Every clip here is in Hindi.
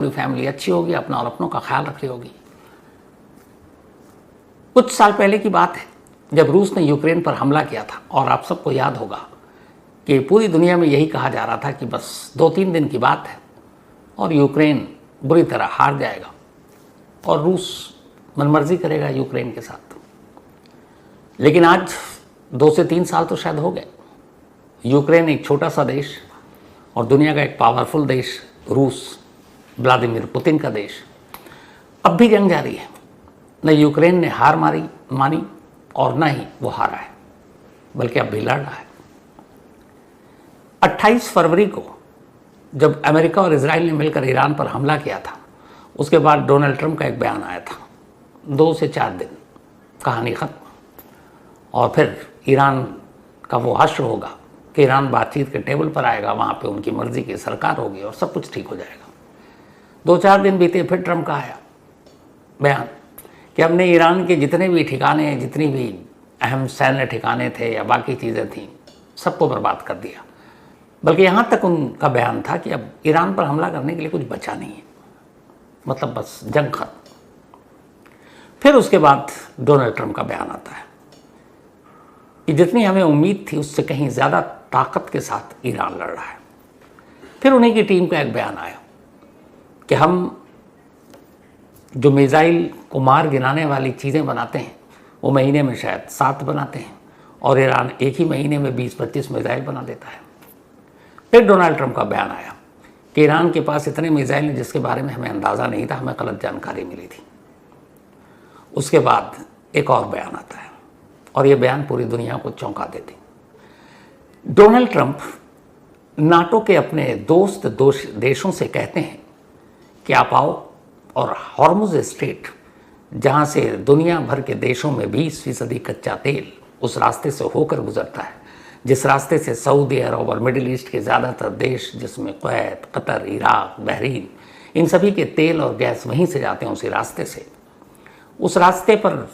पूरी फैमिली अच्छी होगी, अपना और अपनों का ख्याल रख रही होगी। कुछ साल पहले की बात है जब रूस ने यूक्रेन पर हमला किया था, और आप सबको याद होगा कि पूरी दुनिया में यही कहा जा रहा था कि बस 2-3 दिन की बात है और यूक्रेन बुरी तरह हार जाएगा और रूस मनमर्जी करेगा यूक्रेन के साथ। लेकिन आज 2 से 3 साल तो शायद हो गए। यूक्रेन एक छोटा सा देश और दुनिया का एक पावरफुल देश रूस, व्लादिमीर पुतिन का देश, अब भी जंग जारी है। न यूक्रेन ने हार मानी और न ही वो हारा है, बल्कि अब भी लड़ रहा है। 28 फरवरी को जब अमेरिका और इजराइल ने मिलकर ईरान पर हमला किया था, उसके बाद डोनाल्ड ट्रंप का एक बयान आया था। 2 से 4 दिन कहानी खत्म, और फिर ईरान का वो हश्र होगा कि ईरान बातचीत के टेबल पर आएगा, वहाँ पे उनकी मर्जी की सरकार होगी और सब कुछ ठीक हो जाएगा। 2-4 दिन बीते, फिर ट्रंप का आया बयान कि हमने ईरान के जितने भी ठिकाने, जितनी भी अहम सैन्य ठिकाने थे या बाकी चीज़ें थीं, सबको बर्बाद कर दिया। बल्कि यहाँ तक उनका बयान था कि अब ईरान पर हमला करने के लिए कुछ बचा नहीं है, मतलब बस जंग खत्म। फिर उसके बाद डोनाल्ड ट्रंप का बयान आता है कि जितनी हमें उम्मीद थी उससे कहीं ज़्यादा ताकत के साथ ईरान लड़ रहा है। फिर उन्हीं की टीम का एक बयान आया कि हम जो मिसाइल को मार गिराने वाली चीज़ें बनाते हैं वो महीने में शायद 7 बनाते हैं, और ईरान एक ही महीने में 20-25 मिसाइल बना देता है। फिर डोनाल्ड ट्रंप का बयान आया कि ईरान के पास इतने मिसाइल हैं जिसके बारे में हमें अंदाज़ा नहीं था, हमें गलत जानकारी मिली थी। उसके बाद एक और बयान आता है, और ये बयान पूरी दुनिया को चौंका देते। डोनाल्ड ट्रंप नाटो के अपने दोस्त देशों से कहते हैं कि आप आओ और हॉर्मुज स्ट्रेट, जहाँ से दुनिया भर के देशों में 20% कच्चा तेल उस रास्ते से होकर गुजरता है, जिस रास्ते से सऊदी अरब और मिडिल ईस्ट के ज़्यादातर देश, जिसमें कुवैत, कतर, इराक, बहरीन, इन सभी के तेल और गैस वहीं से जाते हैं, उसी रास्ते से। उस रास्ते पर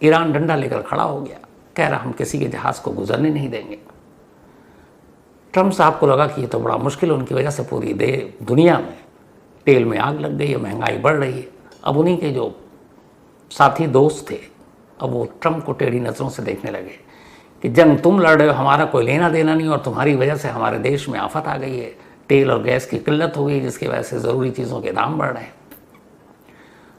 ईरान डंडा लेकर खड़ा हो गया, कह रहा हम किसी के जहाज़ को गुजरने नहीं देंगे। ट्रंप साहब को लगा कि ये तो बड़ा मुश्किल है, उनकी वजह से पूरी दुनिया में तेल में आग लग गई है, महंगाई बढ़ रही है। अब उन्हीं के जो साथी दोस्त थे, अब वो ट्रंप को टेढ़ी नज़रों से देखने लगे कि जंग तुम लड़ रहे हो, हमारा कोई लेना देना नहीं, और तुम्हारी वजह से हमारे देश में आफत आ गई है, तेल और गैस की किल्लत हो गई, जिसकी वजह से ज़रूरी चीज़ों के दाम बढ़ रहे हैं।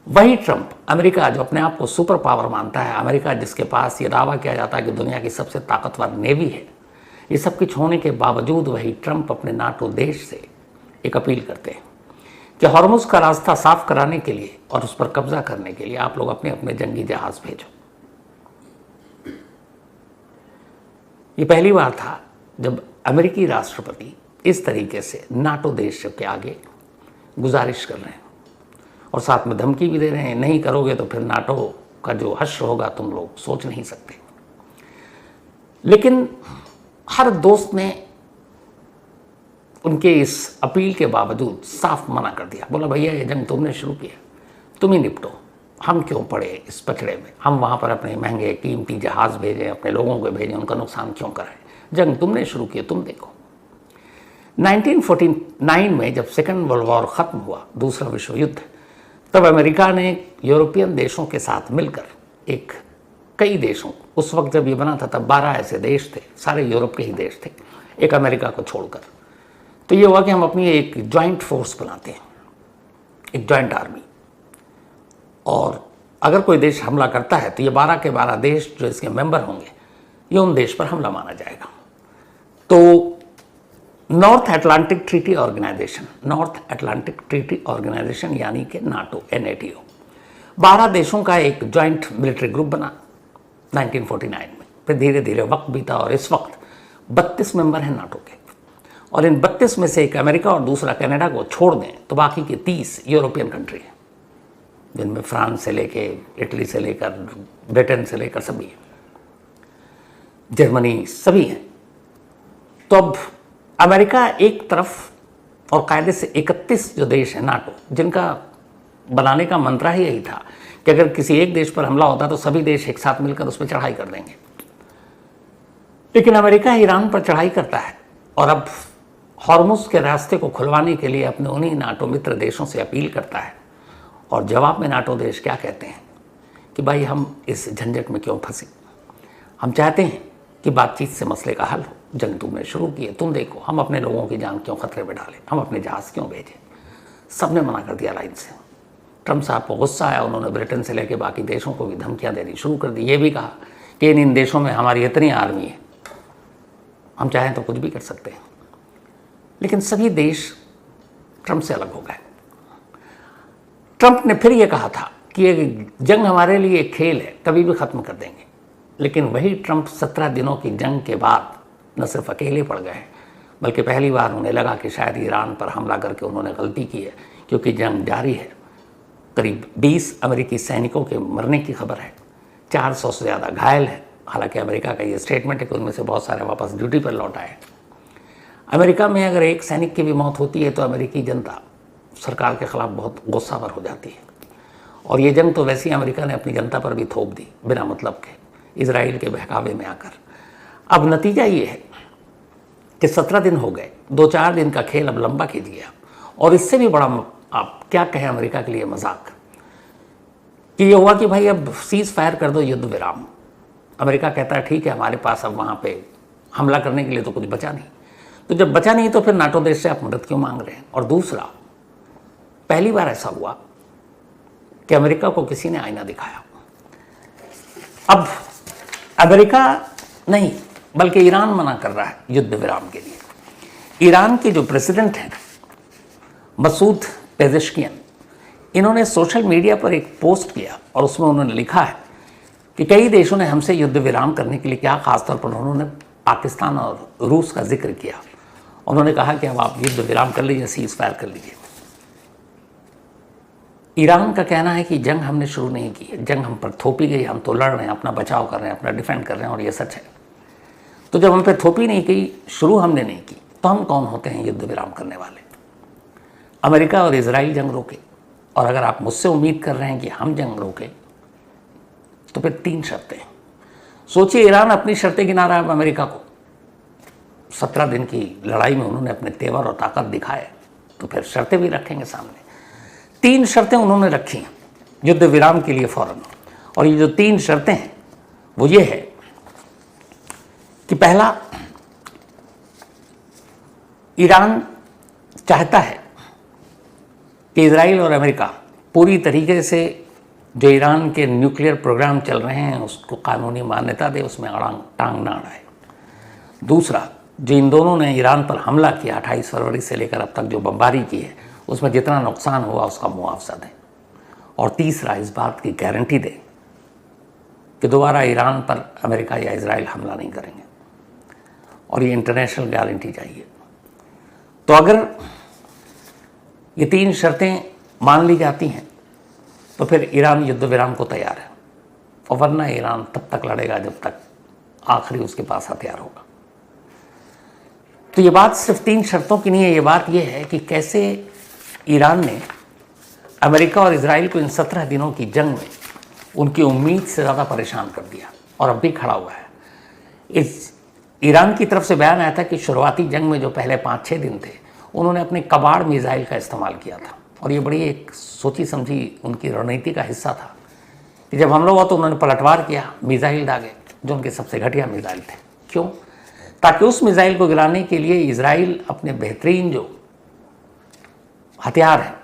वही ट्रंप, अमेरिका जो अपने आप को सुपर पावर मानता है, अमेरिका जिसके पास ये दावा किया जाता है कि दुनिया की सबसे ताकतवर नेवी है, ये सब कुछ होने के बावजूद वही ट्रंप अपने नाटो देश से एक अपील करते हैं कि हॉर्मुज का रास्ता साफ कराने के लिए और उस पर कब्जा करने के लिए आप लोग अपने अपने जंगी जहाज भेजो। ये पहली बार था जब अमेरिकी राष्ट्रपति इस तरीके से नाटो देश के आगे गुजारिश कर रहे हैं और साथ में धमकी भी दे रहे हैं, नहीं करोगे तो फिर नाटो का जो हश्र होगा तुम लोग सोच नहीं सकते। लेकिन हर दोस्त ने उनके इस अपील के बावजूद साफ मना कर दिया, बोला भैया ये जंग तुमने शुरू किया, तुम ही निपटो, हम क्यों पड़े इस पचड़े में, हम वहाँ पर अपने महंगे कीमती जहाज़ भेजें, अपने लोगों को भेजें, उनका नुकसान क्यों कराएं, जंग तुमने शुरू की, तुम देखो। 1949 में जब सेकेंड वर्ल्ड वॉर ख़त्म हुआ, दूसरा विश्व युद्ध, तब अमेरिका ने यूरोपियन देशों के साथ मिलकर कई देशों, उस वक्त जब ये बना था तब 12 ऐसे देश थे, सारे यूरोप के ही देश थे, एक अमेरिका को छोड़कर। तो ये हुआ कि हम अपनी एक जॉइंट फोर्स बनाते हैं, एक जॉइंट आर्मी, और अगर कोई देश हमला करता है तो ये 12 के 12 देश जो इसके मेंबर होंगे, ये उन देश पर हमला माना जाएगा। तो नॉर्थ अटलांटिक ट्रीटी ऑर्गेनाइजेशन यानी कि नाटो, NATO, 12 देशों का एक जॉइंट मिलिट्री ग्रुप बना 1949 में। फिर धीरे धीरे वक्त बीता और इस वक्त 32 मेंबर हैं नाटो के, और इन 32 में से एक अमेरिका और दूसरा कनाडा को छोड़ दें तो बाकी के 30 यूरोपियन कंट्री हैं, जिनमें फ्रांस से लेके, इटली से लेकर, ब्रिटेन से लेकर सभी हैं, जर्मनी सभी हैं। तो अब अमेरिका एक तरफ और कायदे से 31 जो देश हैं नाटो, जिनका बनाने का मंत्र ही यही था कि अगर किसी एक देश पर हमला होता तो सभी देश एक साथ मिलकर उस पर चढ़ाई कर देंगे। लेकिन अमेरिका ईरान पर चढ़ाई करता है, और अब हॉर्मुज़ के रास्ते को खुलवाने के लिए अपने उन्हीं नाटो मित्र देशों से अपील करता है, और जवाब में नाटो देश क्या कहते हैं कि भाई हम इस झंझट में क्यों फंसे, हम चाहते हैं कि बातचीत से मसले का हल हो, जंग तुमने शुरू की है, तुम देखो हम अपने लोगों की जान क्यों खतरे में डालें, हम अपने जहाज़ क्यों भेजें। सबने मना कर दिया लाइन से। ट्रम्प साहब को गुस्सा आया, उन्होंने ब्रिटेन से लेकर बाकी देशों को भी धमकियां देनी शुरू कर दी। ये भी कहा कि इन देशों में हमारी इतनी आर्मी है, हम चाहें तो कुछ भी कर सकते हैं। लेकिन सभी देश ट्रम्प से अलग हो गए। ट्रम्प ने फिर ये कहा था कि ये जंग हमारे लिए एक खेल है, कभी भी ख़त्म कर देंगे। लेकिन वही ट्रम्प 17 दिनों की जंग के बाद न सिर्फ अकेले पड़ गए, बल्कि पहली बार उन्हें लगा कि शायद ईरान पर हमला करके उन्होंने गलती की है, क्योंकि जंग जारी है। करीब 20 अमेरिकी सैनिकों के मरने की खबर है, 400 से ज़्यादा घायल हैं। हालांकि अमेरिका का ये स्टेटमेंट है कि उनमें से बहुत सारे वापस ड्यूटी पर लौट आए। अमेरिका में अगर एक सैनिक की भी मौत होती है तो अमेरिकी जनता सरकार के ख़िलाफ़ बहुत गुस्सा पर हो जाती है। और ये जंग तो वैसे ही अमेरिका ने अपनी जनता पर भी थोप दी बिना मतलब के, इजराइल के बहकावे में आकर। अब नतीजा ये है कि 17 दिन हो गए, 2-4 दिन का खेल अब लंबा कीजिए। और इससे भी बड़ा आप क्या कहें अमेरिका के लिए मजाक कि ये हुआ कि भाई अब सीज़ फायर कर दो, युद्ध विराम। अमेरिका कहता है ठीक है, हमारे पास अब वहाँ पे हमला करने के लिए तो कुछ बचा नहीं। तो जब बचा नहीं तो फिर नाटो देश से आप मदद क्यों मांग रहे हैं। और दूसरा, पहली बार ऐसा हुआ कि अमेरिका को किसी ने आईना दिखाया। अब अमेरिका नहीं बल्कि ईरान मना कर रहा है युद्ध विराम के लिए। ईरान के जो प्रेसिडेंट हैं मसूद पेजेश्कियन, इन्होंने सोशल मीडिया पर एक पोस्ट किया और उसमें उन्होंने लिखा है कि कई देशों ने हमसे युद्ध विराम करने के लिए क्या, खासतौर पर उन्होंने पाकिस्तान और रूस का जिक्र किया। उन्होंने कहा कि अब आप युद्ध विराम कर लीजिए, सीज फायर कर लीजिए। ईरान का कहना है कि जंग हमने शुरू नहीं की है, जंग हम पर थोपी गई, हम तो लड़ रहे हैं, अपना बचाव कर रहे हैं, अपना डिफेंड कर रहे हैं, और ये सच है। तो जब हम पे थोपी नहीं गई, शुरू हमने नहीं की, तो हम कौन होते हैं युद्ध विराम करने वाले। अमेरिका और इजराइल जंग रोके, और अगर आप मुझसे उम्मीद कर रहे हैं कि हम जंग रोके तो फिर 3 शर्तें। सोचिए, ईरान अपनी शर्तें गिना रहा है अमेरिका को। 17 दिन की लड़ाई में उन्होंने अपने तेवर और ताकत दिखाए, तो फिर शर्तें भी रखेंगे सामने। 3 शर्तें उन्होंने रखी हैं युद्ध विराम के लिए फौरन। और ये जो 3 शर्तें हैं वो ये है कि पहला, ईरान चाहता है कि इजराइल और अमेरिका पूरी तरीके से जो ईरान के न्यूक्लियर प्रोग्राम चल रहे हैं उसको कानूनी मान्यता दे, उसमें टांग ना अड़ाए। दूसरा, जो इन दोनों ने ईरान पर हमला किया 28 फरवरी से लेकर अब तक जो बमबारी की है, उसमें जितना नुकसान हुआ उसका मुआवजा दें। और तीसरा, इस बात की गारंटी दें कि दोबारा ईरान पर अमेरिका या इजराइल हमला नहीं करेंगे। और ये इंटरनेशनल गारंटी चाहिए। तो अगर ये 3 शर्तें मान ली जाती हैं तो फिर ईरान युद्ध विराम को तैयार है, और वरना ईरान तब तक लड़ेगा जब तक आखिरी उसके पास हथियार होगा। तो ये बात सिर्फ 3 शर्तों की नहीं है, ये बात ये है कि कैसे ईरान ने अमेरिका और इजराइल को इन 17 दिनों की जंग में उनकी उम्मीद से ज़्यादा परेशान कर दिया, और अब भी खड़ा हुआ है। इस ईरान की तरफ से बयान आया था कि शुरुआती जंग में जो पहले 5-6 दिन थे, उन्होंने अपने कबाड़ मिसाइल का इस्तेमाल किया था, और ये बड़ी एक सोची समझी उनकी रणनीति का हिस्सा था कि जब हमला हुआ तो उन्होंने पलटवार किया, मिसाइल दागे जो उनके सबसे घटिया मिसाइल थे। क्यों? ताकि उस मिसाइल को गिराने के लिए इजराइल अपने बेहतरीन जो हथियार हैं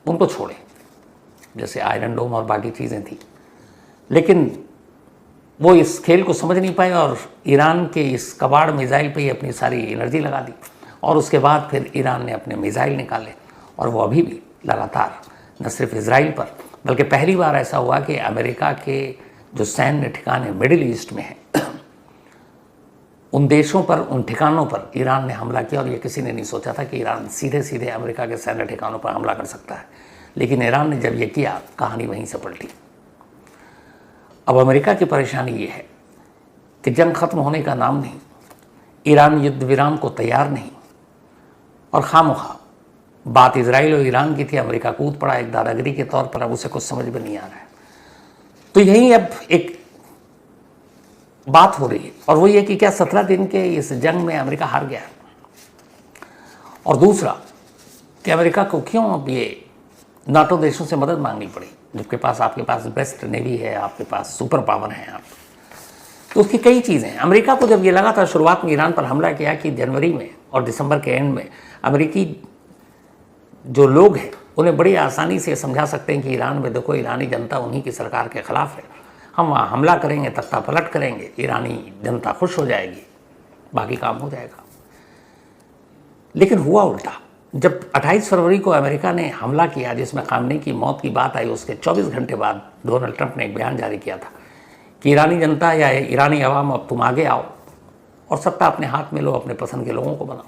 उनको छोड़े, जैसे आयरन डोम और बाकी चीज़ें थी। लेकिन वो इस खेल को समझ नहीं पाए और ईरान के इस कबाड़ मिसाइल पे ही अपनी सारी एनर्जी लगा दी। और उसके बाद फिर ईरान ने अपने मिसाइल निकाले, और वो अभी भी लगातार न सिर्फ इजराइल पर, बल्कि पहली बार ऐसा हुआ कि अमेरिका के जो सैन्य ठिकाने मिडिल ईस्ट में हैं उन देशों पर, उन ठिकानों पर ईरान ने हमला किया। और ये किसी ने नहीं सोचा था कि ईरान सीधे सीधे अमेरिका के सैन्य ठिकानों पर हमला कर सकता है, लेकिन ईरान ने जब ये किया, कहानी वहीं से पलटी। अब अमेरिका की परेशानी ये है कि जंग ख़त्म होने का नाम नहीं, ईरान युद्ध विराम को तैयार नहीं, और खामोखा बात इजराइल और ईरान की थी, अमेरिका कूद पड़ा एक दादागिरी के तौर पर। अब उसे कुछ समझ में नहीं आ रहा है। तो यही अब एक बात हो रही है, और वो ये कि क्या 17 दिन के इस जंग में अमेरिका हार गया? और दूसरा कि अमेरिका को क्यों अब ये नाटो देशों से मदद मांगनी पड़ी, जबकि आपके पास बेस्ट नेवी है, आपके पास सुपर पावर है आप। तो उसकी कई चीज़ें हैं। अमेरिका को जब ये लगा था शुरुआत में ईरान पर हमला किया कि जनवरी में और दिसंबर के एंड में अमेरिकी जो लोग हैं उन्हें बड़ी आसानी से समझा सकते हैं कि ईरान में देखो ईरानी जनता उन्हीं की सरकार के ख़िलाफ़ है, हम वहाँ हमला करेंगे, तख्ता पलट करेंगे, ईरानी जनता खुश हो जाएगी, बाकी काम हो जाएगा। लेकिन हुआ उल्टा। जब 28 फरवरी को अमेरिका ने हमला किया जिसमें खामनेई की मौत की बात आई, उसके 24 घंटे बाद डोनाल्ड ट्रंप ने एक बयान जारी किया था कि ईरानी जनता या ईरानी अवाम अब तुम आगे आओ और सत्ता अपने हाथ में लो, अपने पसंद के लोगों को बनाओ।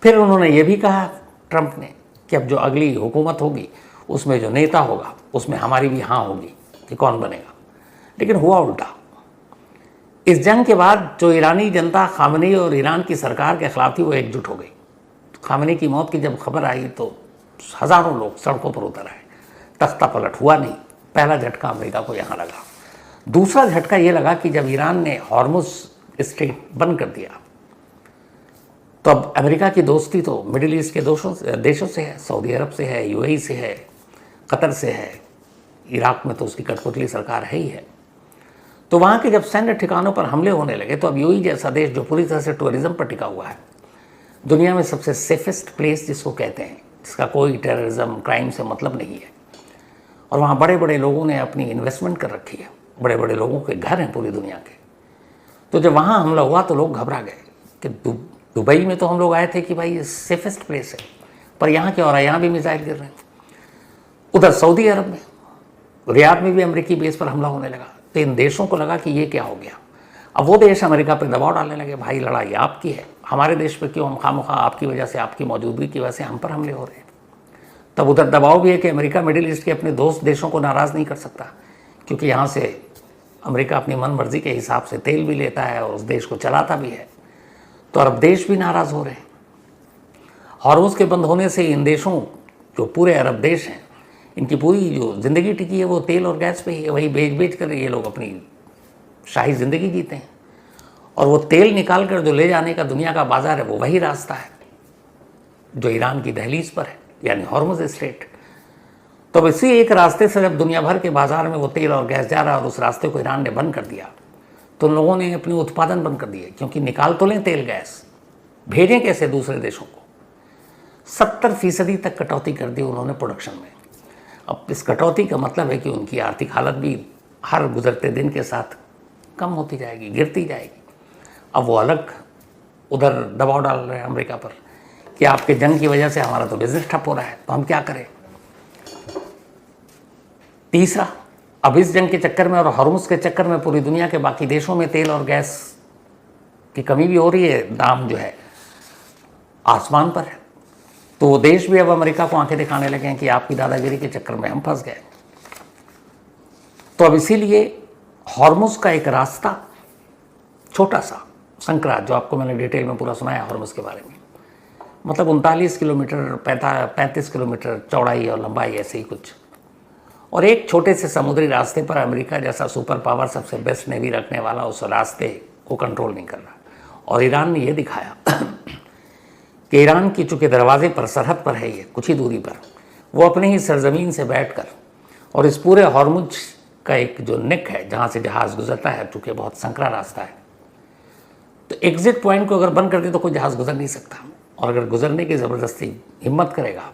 फिर उन्होंने ये भी कहा ट्रंप ने कि अब जो अगली हुकूमत होगी उसमें जो नेता होगा उसमें हमारी भी हाँ होगी कि कौन बनेगा। लेकिन हुआ उल्टा। इस जंग के बाद जो ईरानी जनता खामनेई और ईरान की सरकार के खिलाफ थी वो एकजुट हो गई। खामनेई की मौत की जब खबर आई तो हज़ारों लोग सड़कों पर उतर आए। तख्ता पलट हुआ नहीं। पहला झटका अमेरिका को यहाँ लगा। दूसरा झटका ये लगा कि जब ईरान ने हॉर्मुज स्ट्रेट बंद कर दिया तो अब अमेरिका की दोस्ती तो मिडिल ईस्ट के देशों से है, सऊदी अरब से है, यूएई से है, कतर से है, इराक में तो उसकी कठपुतली सरकार है ही है। तो वहाँ के जब सैन्य ठिकानों पर हमले होने लगे तो अब यूएई जैसा देश जो पूरी तरह से टूरिज्म पर टिका हुआ है, दुनिया में सबसे सेफेस्ट प्लेस जिसको कहते हैं, जिसका कोई टेररिज्म क्राइम से मतलब नहीं है, और वहाँ बड़े बड़े लोगों ने अपनी इन्वेस्टमेंट कर रखी है, बड़े बड़े लोगों के घर हैं पूरी दुनिया के। तो जब वहाँ हमला हुआ तो लोग घबरा गए कि दुबई में तो हम लोग आए थे कि भाई ये सेफेस्ट प्लेस है, पर यहाँ क्या हो रहा है, यहाँ भी मिसाइल गिर रहे हैं। उधर सऊदी अरब में रियाद में भी अमेरिकी बेस पर हमला होने लगा। तो इन देशों को लगा कि ये क्या हो गया। अब वो देश अमेरिका पर दबाव डालने लगे, भाई लड़ाई आपकी है, हमारे देश पे क्यों हम खामखा आपकी वजह से, आपकी मौजूदगी की वजह से हम पर हमले हो रहे हैं। तब उधर दबाव भी है कि अमेरिका मिडिल ईस्ट के अपने दोस्त देशों को नाराज़ नहीं कर सकता, क्योंकि यहाँ से अमेरिका अपनी मन मर्जी के हिसाब से तेल भी लेता है और उस देश को चलाता भी है। तो अरब देश भी नाराज़ हो रहे हैं। हॉर्मुज के बंद होने से इन देशों, जो पूरे अरब देश हैं, इनकी पूरी जो ज़िंदगी टिकी है वो तेल और गैस पे ही है। वही बेच कर ये लोग अपनी शाही ज़िंदगी जीते हैं। और वो तेल निकाल कर जो ले जाने का दुनिया का बाज़ार है वो वही रास्ता है जो ईरान की दहलीज पर है, यानी हॉर्मुज स्ट्रेट। तो अब इसी एक रास्ते से जब दुनिया भर के बाज़ार में वो तेल और गैस जा रहा है और उस रास्ते को ईरान ने बंद कर दिया, तो लोगों ने अपने उत्पादन बंद कर दिए, क्योंकि निकाल तो लें तेल गैस, भेजें कैसे दूसरे देशों को। 70% तक कटौती कर दी उन्होंने प्रोडक्शन में। अब इस कटौती का मतलब है कि उनकी आर्थिक हालत भी हर गुजरते दिन के साथ कम होती जाएगी, गिरती जाएगी। अब वो अलग उधर दबाव डाल रहे हैं अमेरिका पर कि आपके जंग की वजह से हमारा तो बिजनेस ठप हो रहा है, तो हम क्या करें। तीसरा, अब इस जंग के चक्कर में और हॉर्मुज के चक्कर में पूरी दुनिया के बाकी देशों में तेल और गैस की कमी भी हो रही है, दाम जो है आसमान पर है। तो वो देश भी अब अमेरिका को आंखें दिखाने लगे हैं कि आपकी दादागिरी के चक्कर में हम फंस गए। तो अब इसीलिए हॉर्मुज का एक रास्ता, छोटा सा संकरा, जो आपको मैंने डिटेल में पूरा सुनाया हॉर्मुज के बारे में, मतलब 39 किलोमीटर 35 किलोमीटर चौड़ाई और लंबाई, ऐसे ही कुछ। और एक छोटे से समुद्री रास्ते पर अमेरिका जैसा सुपर पावर, सबसे बेस्ट नेवी रखने वाला, उस रास्ते को कंट्रोल नहीं कर रहा। और ईरान ने यह दिखाया कि ईरान की चूँकि दरवाजे पर, सरहद पर है ये, कुछ ही दूरी पर, वो अपने ही सरजमीन से बैठकर और इस पूरे हॉर्मुज का एक जो नेक है जहाँ से जहाज़ गुजरता है, चूँकि बहुत संकरा रास्ता है, तो एग्जिट पॉइंट को अगर बंद कर दे तो कोई जहाज़ गुजर नहीं सकता। और अगर गुजरने की ज़बरदस्ती हिम्मत करेगा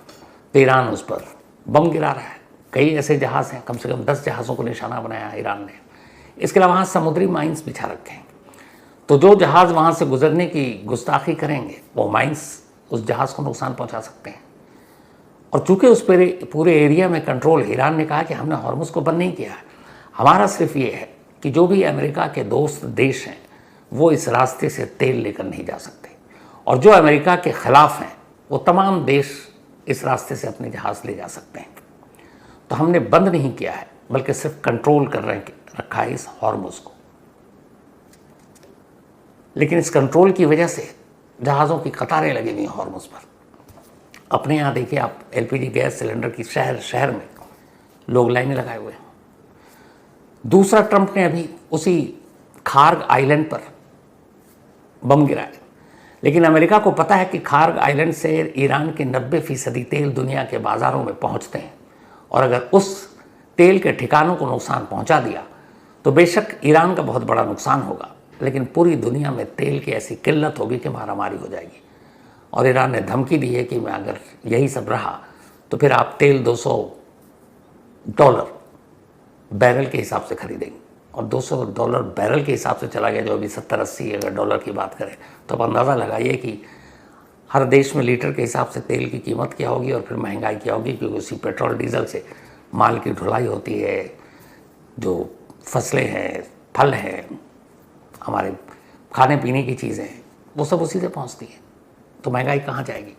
तो ईरान उस पर बम गिरा रहा है। कई ऐसे जहाज़ हैं, कम से कम 10 जहाज़ों को निशाना बनाया है ईरान ने। इसके अलावा वहाँ समुद्री माइंस बिछा रखे हैं, तो जो जहाज़ वहाँ से गुजरने की गुस्ताखी करेंगे वो माइंस उस जहाज़ को नुकसान पहुँचा सकते हैं। और चूँकि उस पूरे एरिया में कंट्रोल, ईरान ने कहा कि हमने हॉर्मुज को बंद नहीं किया है, हमारा सिर्फ ये है कि जो भी अमेरिका के दोस्त देश हैं वो इस रास्ते से तेल लेकर नहीं जा सकते, और जो अमेरिका के ख़िलाफ़ हैं वो तमाम देश इस रास्ते से अपने जहाज़ ले जा सकते हैं। तो हमने बंद नहीं किया है, बल्कि सिर्फ कंट्रोल कर रखा है इस हॉर्मुज को। लेकिन इस कंट्रोल की वजह से जहाज़ों की कतारें लगी हुई हॉर्मुज पर। अपने यहाँ देखिए आप, एलपीजी गैस सिलेंडर की शहर शहर में लोग लाइनें लगाए हुए हैं। दूसरा, ट्रंप ने अभी उसी खार्ग आइलैंड पर बम गिराए, लेकिन अमेरिका को पता है कि खार्ग आइलैंड से ईरान के 90% तेल दुनिया के बाज़ारों में पहुंचते हैं, और अगर उस तेल के ठिकानों को नुकसान पहुंचा दिया तो बेशक ईरान का बहुत बड़ा नुकसान होगा, लेकिन पूरी दुनिया में तेल की ऐसी किल्लत होगी कि मारामारी हो जाएगी। और ईरान ने धमकी दी है कि मैं अगर यही सब रहा तो फिर आप तेल $200 बैरल के हिसाब से खरीदेंगे, और $200 बैरल के हिसाब से चला गया, जो अभी 70-80 अगर डॉलर की बात करें तो आप अंदाज़ा लगाइए कि हर देश में लीटर के हिसाब से तेल की कीमत क्या होगी और फिर महंगाई क्या होगी, क्योंकि उसी पेट्रोल डीजल से माल की ढुलाई होती है, जो फसलें हैं, फल हैं, हमारे खाने पीने की चीज़ें हैं, वो सब उसी से पहुंचती है, तो महंगाई कहाँ जाएगी।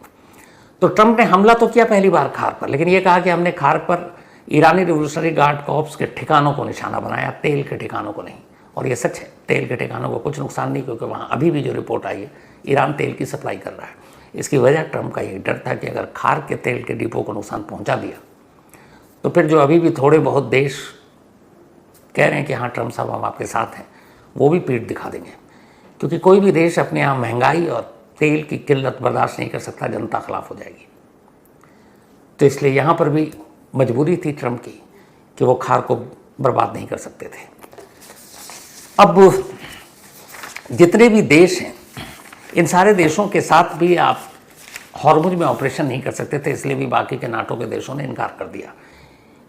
तो ट्रंप ने हमला तो किया पहली बार खार्ग पर, लेकिन ये कहा कि हमने खार्ग पर ईरानी रिवोल्यूशनरी गार्ड कॉर्प्स के ठिकानों को निशाना बनाया, तेल के ठिकानों को नहीं। और ये सच है, तेल के ठिकानों को कुछ नुकसान नहीं, क्योंकि वहाँ अभी भी जो रिपोर्ट आई है ईरान तेल की सप्लाई कर रहा है। इसकी वजह ट्रंप का ये डर था कि अगर खार्ग के तेल के डिपो को नुकसान पहुँचा दिया तो फिर जो अभी भी थोड़े बहुत देश कह रहे हैं कि हाँ ट्रंप साहब हम आपके साथ हैं, वो भी पीठ दिखा देंगे, क्योंकि कोई भी देश अपने यहाँ महंगाई और तेल की किल्लत बर्दाश्त नहीं कर सकता, जनता खिलाफ हो जाएगी। तो इसलिए यहाँ पर भी मजबूरी थी ट्रंप की कि वो खार्ग को बर्बाद नहीं कर सकते थे। अब जितने भी देश हैं, इन सारे देशों के साथ भी आप हॉर्मुज में ऑपरेशन नहीं कर सकते थे, इसलिए भी बाकी के नाटो के देशों ने इनकार कर दिया,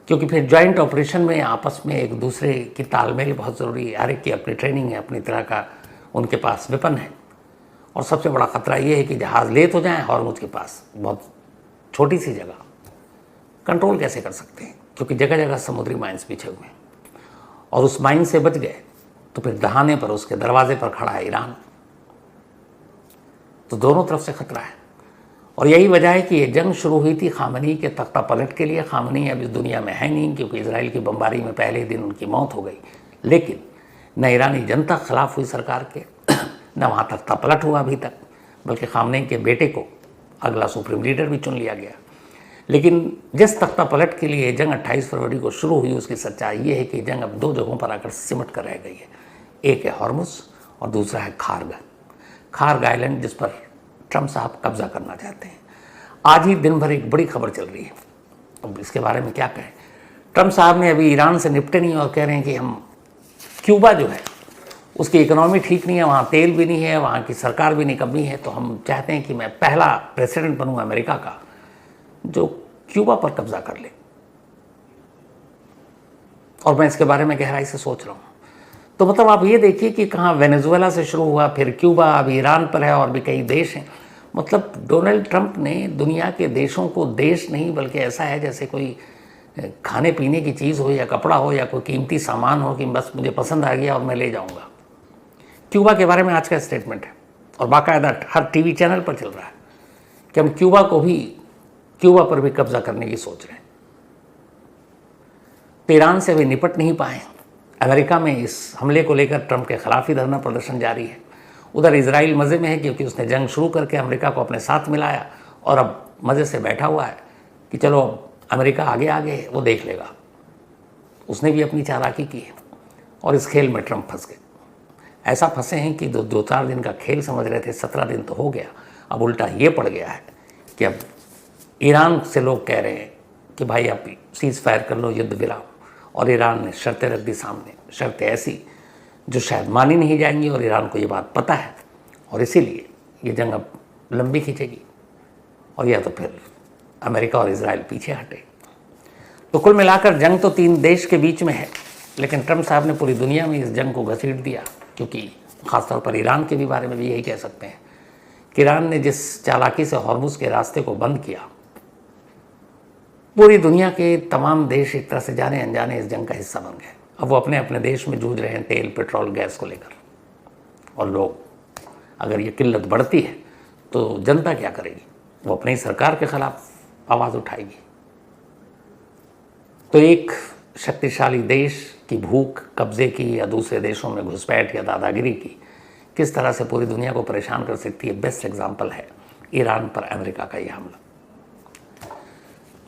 क्योंकि फिर जॉइंट ऑपरेशन में आपस में एक दूसरे की तालमेल बहुत ज़रूरी है। हर एक की अपनी ट्रेनिंग है, अपनी तरह का उनके पास वेपन है, और सबसे बड़ा ख़तरा ये है कि जहाज़ ले तो जाएँ हॉर्मुज के पास, बहुत छोटी सी जगह, कंट्रोल कैसे कर सकते हैं, क्योंकि जगह जगह समुद्री माइंस बिछे हुए हैं, और उस माइन से बच गए तो फिर दहाने पर उसके दरवाजे पर खड़ा है ईरान। तो दोनों तरफ से खतरा है, और यही वजह है कि ये जंग शुरू हुई थी खामनी के तख्ता पलट के लिए। खामनी अब इस दुनिया में है नहीं, क्योंकि इजराइल की बमबारी में पहले दिन उनकी मौत हो गई, लेकिन न ईरानी जनता खिलाफ हुई सरकार के, न वहाँ तख्ता पलट हुआ अभी तक, बल्कि खामनी के बेटे को अगला सुप्रीम लीडर भी चुन लिया गया। लेकिन जिस तख्ता पलट के लिए जंग 28 फरवरी को शुरू हुई, उसकी सच्चाई ये है कि जंग अब दो जगहों पर आकर सिमट कर रह गई है। एक है हॉर्मुज और दूसरा है खार्ग आइलैंड, जिस पर ट्रंप साहब कब्जा करना चाहते हैं। आज ही दिन भर एक बड़ी खबर चल रही है, अब इसके बारे में क्या कहें। ट्रंप साहब ने अभी ईरान से निपटे नहीं और कह रहे हैं कि हम क्यूबा जो है उसकी इकोनॉमी ठीक नहीं है, वहाँ तेल भी नहीं है, वहाँ की सरकार भी निकम्मी है, तो हम चाहते हैं कि मैं पहला प्रेसिडेंट बनूँ अमेरिका का जो क्यूबा पर कब्जा कर ले, और मैं इसके बारे में गहराई से सोच रहा हूँ। तो मतलब आप ये देखिए कि कहाँ वेनेजुएला से शुरू हुआ, फिर क्यूबा, अभी ईरान पर है, और भी कई देश हैं। मतलब डोनाल्ड ट्रंप ने दुनिया के देशों को देश नहीं, बल्कि ऐसा है जैसे कोई खाने पीने की चीज़ हो या कपड़ा हो या कोई कीमती सामान हो कि बस मुझे पसंद आ गया और मैं ले जाऊँगा। क्यूबा के बारे में आज का स्टेटमेंट है, और बाकायदा हर टीवी चैनल पर चल रहा है कि हम क्यूबा पर भी कब्जा करने की सोच रहे हैं। तो ईरान से भी निपट नहीं पाए। अमेरिका में इस हमले को लेकर ट्रंप के खिलाफ ही धरना प्रदर्शन जारी है। उधर इजराइल मज़े में है, क्योंकि उसने जंग शुरू करके अमेरिका को अपने साथ मिलाया, और अब मज़े से बैठा हुआ है कि चलो अमेरिका आगे आगे वो देख लेगा। उसने भी अपनी चालाकी की है, और इस खेल में ट्रंप फंस गए। ऐसा फंसे हैं कि 2-4 दिन का खेल समझ रहे थे, 17 दिन तो हो गया। अब उल्टा ये पड़ गया है कि अब ईरान से लोग कह रहे हैं कि भाई आप सीज़ फायर कर लो, युद्ध विराम, और ईरान ने शर्तें रख दी सामने, शर्तें ऐसी जो शायद मानी नहीं जाएंगी, और ईरान को ये बात पता है, और इसीलिए ये जंग अब लंबी खींचेगी, और या तो फिर अमेरिका और इजराइल पीछे हटे। तो कुल मिलाकर जंग तो 3 देश के बीच में है, लेकिन ट्रंप साहब ने पूरी दुनिया में इस जंग को घसीट दिया, क्योंकि ख़ासतौर पर ईरान के भी बारे में भी यही कह सकते हैं कि ईरान ने जिस चालाकी से हॉर्मुज के रास्ते को बंद किया, पूरी दुनिया के तमाम देश एक तरह से जाने अनजाने इस जंग का हिस्सा बन गए। अब वो अपने अपने देश में जूझ रहे हैं तेल, पेट्रोल, गैस को लेकर, और लोग, अगर ये किल्लत बढ़ती है तो जनता क्या करेगी? वो अपनी सरकार के खिलाफ आवाज़ उठाएगी। तो एक शक्तिशाली देश की भूख कब्जे की, या दूसरे देशों में घुसपैठ या दादागिरी की, किस तरह से पूरी दुनिया को परेशान कर सकती है, बेस्ट एग्जाम्पल है ईरान पर अमेरिका का यह हमला।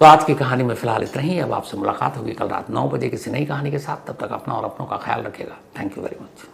तो आज की कहानी में फ़िलहाल इतना ही। अब आपसे मुलाकात होगी कल रात 9 बजे किसी नई कहानी के साथ। तब तक अपना और अपनों का ख्याल रखिएगा। Thank you very much.